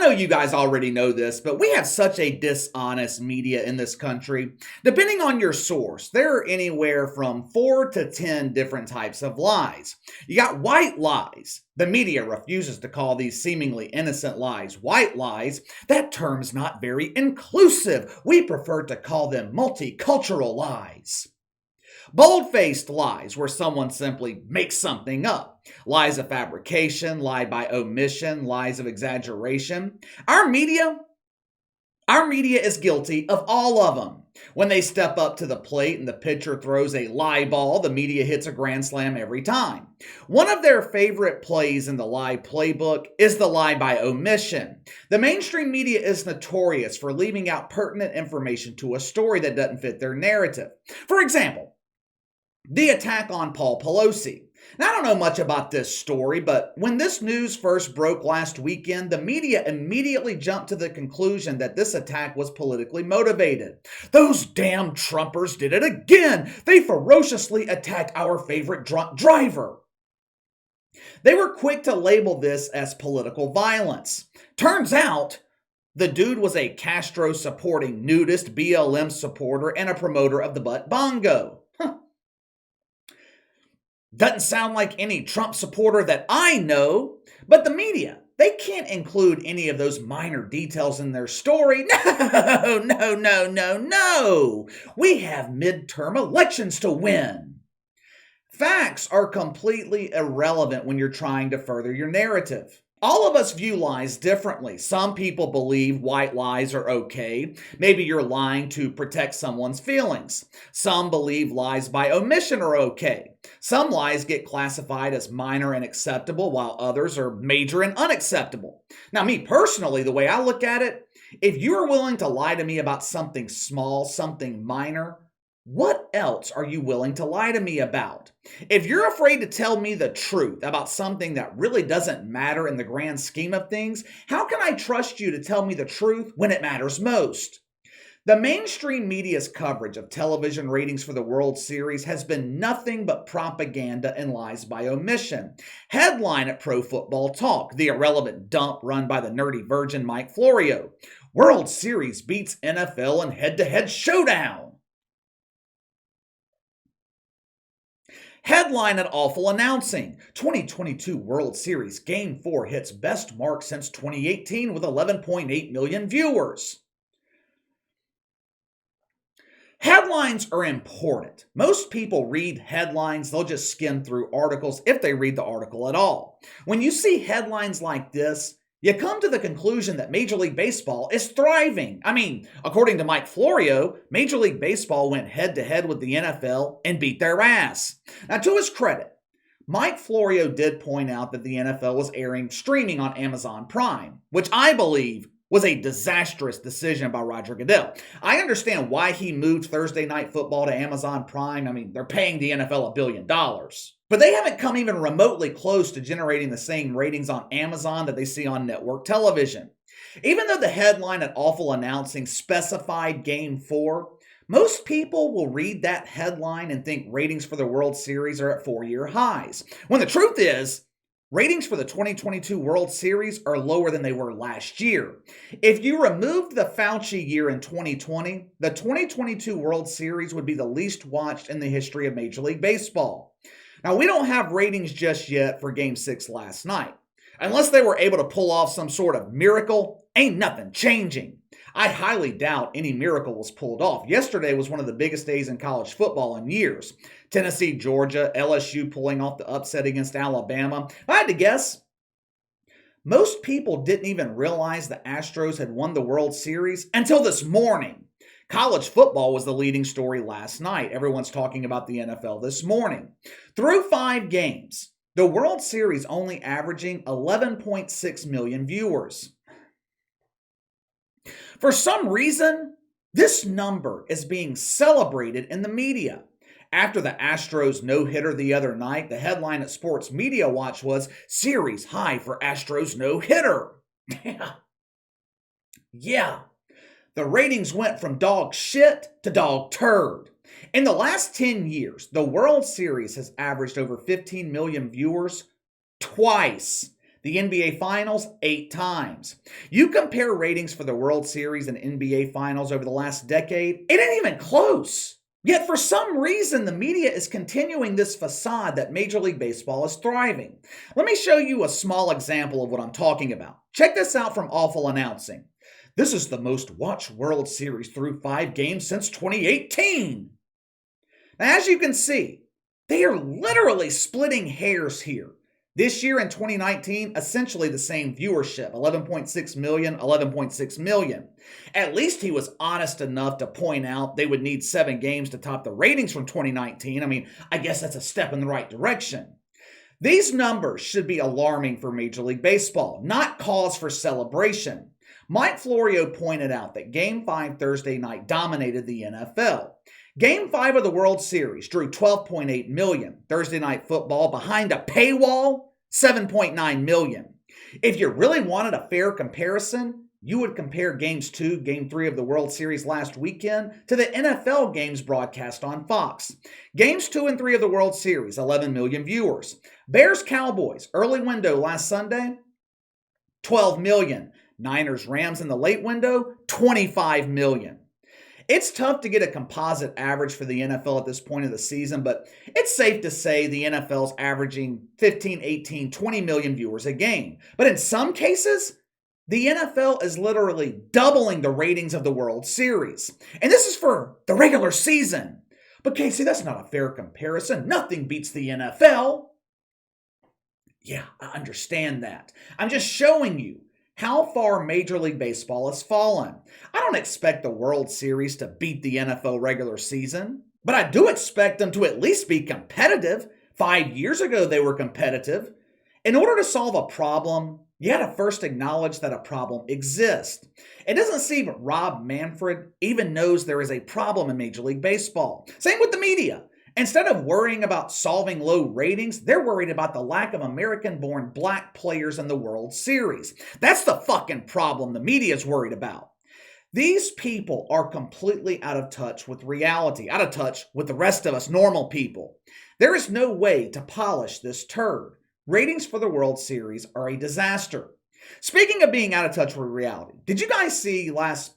know you guys already know this, but we have such a dishonest media in this country. Depending on your source, there are anywhere from 4 to 10 different types of lies. You got white lies. The media refuses to call these seemingly innocent lies white lies. That term's not very inclusive. We prefer to call them multicultural lies. Bold-faced lies, where someone simply makes something up. Lies of fabrication, lie by omission, lies of exaggeration. Our media is guilty of all of them. When they step up to the plate and the pitcher throws a lie ball, the media hits a grand slam every time. One of their favorite plays in the lie playbook is the lie by omission. The mainstream media is notorious for leaving out pertinent information to a story that doesn't fit their narrative. For example, the attack on Paul Pelosi. Now, I don't know much about this story, but when this news first broke last weekend, the media immediately jumped to the conclusion that this attack was politically motivated. Those damn Trumpers did it again! They ferociously attacked our favorite drunk driver. They were quick to label this as political violence. Turns out, the dude was a Castro-supporting nudist, BLM supporter, and a promoter of the butt bongo. Doesn't sound like any Trump supporter that I know, but the media, they can't include any of those minor details in their story. No. We have midterm elections to win. Facts are completely irrelevant when you're trying to further your narrative. All of us view lies differently. Some people believe white lies are okay. Maybe you're lying to protect someone's feelings. Some believe lies by omission are okay. Some lies get classified as minor and acceptable, while others are major and unacceptable. Now, me personally, the way I look at it, if you're willing to lie to me about something small, something minor, what else are you willing to lie to me about? If you're afraid to tell me the truth about something that really doesn't matter in the grand scheme of things, how can I trust you to tell me the truth when it matters most? The mainstream media's coverage of television ratings for the World Series has been nothing but propaganda and lies by omission. Headline at Pro Football Talk, the irrelevant dump run by the nerdy virgin Mike Florio. World Series beats NFL in head-to-head showdown. Headline at Awful Announcing, 2022 World Series Game 4 hits best mark since 2018 with 11.8 million viewers. Headlines are important. Most people read headlines, they'll just skim through articles if they read the article at all. When you see headlines like this, you come to the conclusion that Major League Baseball is thriving. I mean, according to Mike Florio, Major League Baseball went head-to-head with the NFL and beat their ass. Now, to his credit, Mike Florio did point out that the NFL was streaming on Amazon Prime, which I believe was a disastrous decision by Roger Goodell. I understand why he moved Thursday Night Football to Amazon Prime. I mean, they're paying the NFL $1 billion. But they haven't come even remotely close to generating the same ratings on Amazon that they see on network television. Even though the headline at Awful Announcing specified Game 4, most people will read that headline and think ratings for the World Series are at 4-year highs. When the truth is, ratings for the 2022 World Series are lower than they were last year. If you removed the Fauci year in 2020, the 2022 World Series would be the least watched in the history of Major League Baseball. Now, we don't have ratings just yet for Game 6 last night. Unless they were able to pull off some sort of miracle, ain't nothing changing. I highly doubt any miracle was pulled off. Yesterday was one of the biggest days in college football in years. Tennessee, Georgia, LSU pulling off the upset against Alabama. If I had to guess, most people didn't even realize the Astros had won the World Series until this morning. College football was the leading story last night. Everyone's talking about the NFL this morning. Through 5 games, the World Series only averaging 11.6 million viewers. For some reason, this number is being celebrated in the media. After the Astros no-hitter the other night, the headline at Sports Media Watch was, "Series high for Astros no-hitter." Yeah. The ratings went from dog shit to dog turd. In the last 10 years, the World Series has averaged over 15 million viewers twice. The NBA Finals, 8 times. You compare ratings for the World Series and NBA Finals over the last decade, it ain't even close. Yet for some reason, the media is continuing this facade that Major League Baseball is thriving. Let me show you a small example of what I'm talking about. Check this out from Awful Announcing. This is the most watched World Series through 5 games since 2018. Now, as you can see, they are literally splitting hairs here. This year in 2019, essentially the same viewership, 11.6 million, 11.6 million. At least he was honest enough to point out they would need 7 games to top the ratings from 2019. I mean, I guess that's a step in the right direction. These numbers should be alarming for Major League Baseball, not cause for celebration. Mike Florio pointed out that Game 5 Thursday night dominated the NFL. Game 5 of the World Series drew 12.8 million. Thursday Night Football, behind a paywall, 7.9 million. If you really wanted a fair comparison, you would compare Games 2, Game 3 of the World Series last weekend to the NFL games broadcast on Fox. Games 2 and 3 of the World Series, 11 million viewers. Bears-Cowboys, early window last Sunday, 12 million. Niners-Rams in the late window, 25 million. It's tough to get a composite average for the NFL at this point of the season, but it's safe to say the NFL's averaging 15, 18, 20 million viewers a game. But in some cases, the NFL is literally doubling the ratings of the World Series. And this is for the regular season. But Casey, that's not a fair comparison. Nothing beats the NFL. Yeah, I understand that. I'm just showing you how far Major League Baseball has fallen. I don't expect the World Series to beat the NFL regular season, but I do expect them to at least be competitive. 5 years ago, they were competitive. In order to solve a problem, you had to first acknowledge that a problem exists. It doesn't seem Rob Manfred even knows there is a problem in Major League Baseball. Same with the media. Instead of worrying about solving low ratings, they're worried about the lack of American-born black players in the World Series. That's the fucking problem the media's worried about. These people are completely out of touch with reality, out of touch with the rest of us normal people. There is no way to polish this turd. Ratings for the World Series are a disaster. Speaking of being out of touch with reality, did you guys see last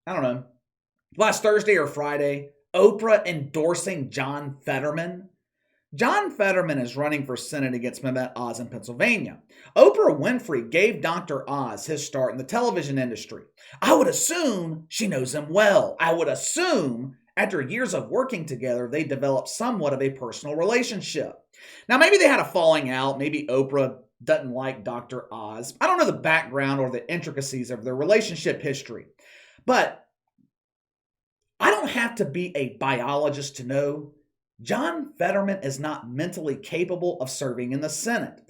Thursday or Friday, Oprah endorsing John Fetterman? John Fetterman is running for Senate against Mehmet Oz in Pennsylvania. Oprah Winfrey gave Dr. Oz his start in the television industry. I would assume she knows him well. I would assume after years of working together, they developed somewhat of a personal relationship. Now, maybe they had a falling out. Maybe Oprah doesn't like Dr. Oz. I don't know the background or the intricacies of their relationship history. But I don't have to be a biologist to know John Fetterman is not mentally capable of serving in the Senate.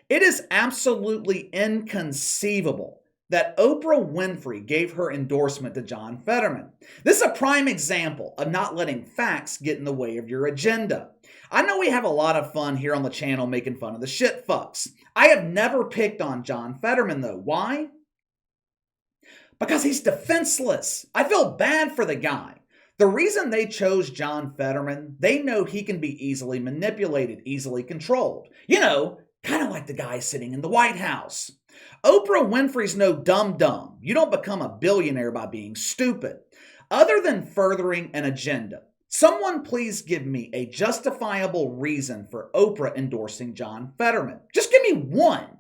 It is absolutely inconceivable that Oprah Winfrey gave her endorsement to John Fetterman. This is a prime example of not letting facts get in the way of your agenda. I know we have a lot of fun here on the channel making fun of the shit fucks. I have never picked on John Fetterman though. Why? Because he's defenseless. I feel bad for the guy. The reason they chose John Fetterman, they know he can be easily manipulated, easily controlled. You know, kind of like the guy sitting in the White House. Oprah Winfrey's no dum-dum. You don't become a billionaire by being stupid. Other than furthering an agenda, someone please give me a justifiable reason for Oprah endorsing John Fetterman. Just give me one.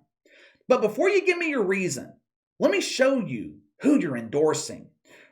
But before you give me your reason, let me show you who you're endorsing.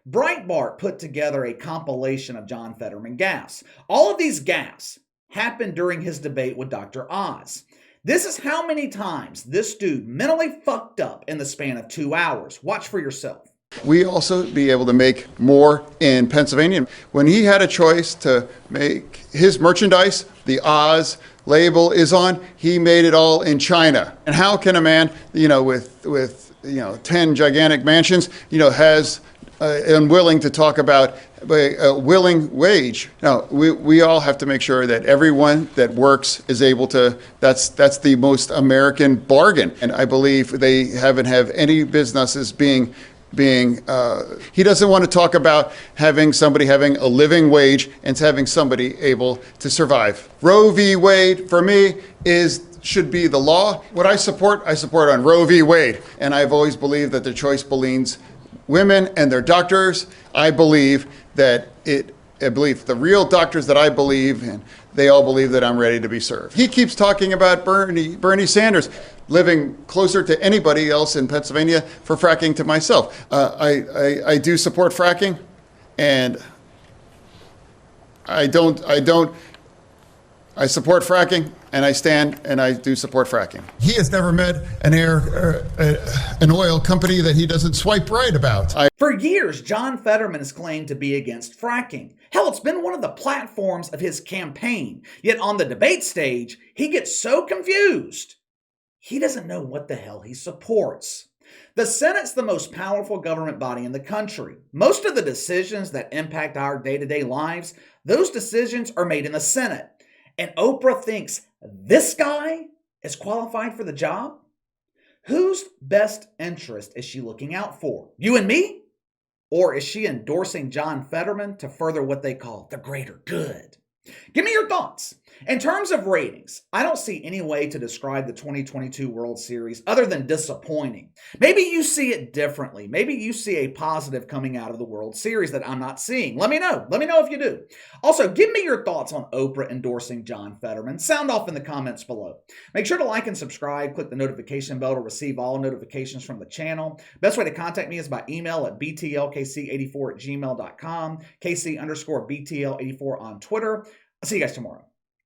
Breitbart put together a compilation of John Fetterman gaffes. All of these gaffes happened during his debate with Dr. Oz. This is how many times this dude mentally fucked up in the span of 2 hours. Watch for yourself. We also be able to make more in Pennsylvania. When he had a choice to make his merchandise, the Oz label is on, he made it all in China. And how can a man, with 10 gigantic mansions, has unwilling to talk about a willing wage? No, we all have to make sure that everyone that works is able to, that's the most American bargain. And I believe they haven't have any businesses being he doesn't want to talk about having somebody having a living wage and having somebody able to survive. Roe v. Wade, for me, is should be the law. What I support on Roe v. Wade. And I've always believed that the choice belongs women and their doctors. I believe the real doctors that I believe in, they all believe that I'm ready to be served. He keeps talking about Bernie Sanders living closer to anybody else in Pennsylvania for fracking to myself. I do support fracking, and I support fracking, and I do support fracking. He has never met an oil company that he doesn't swipe right about. For years, John Fetterman has claimed to be against fracking. Hell, it's been one of the platforms of his campaign. Yet on the debate stage, he gets so confused, he doesn't know what the hell he supports. The Senate's the most powerful government body in the country. Most of the decisions that impact our day-to-day lives, those decisions are made in the Senate. And Oprah thinks this guy is qualified for the job? Whose best interest is she looking out for? You and me? Or is she endorsing John Fetterman to further what they call the greater good? Give me your thoughts. In terms of ratings, I don't see any way to describe the 2022 World Series other than disappointing. Maybe you see it differently. Maybe you see a positive coming out of the World Series that I'm not seeing. Let me know. Let me know if you do. Also, give me your thoughts on Oprah endorsing John Fetterman. Sound off in the comments below. Make sure to like and subscribe. Click the notification bell to receive all notifications from the channel. Best way to contact me is by email at btlkc84@gmail.com, KC_BTL84 on Twitter. I'll see you guys tomorrow.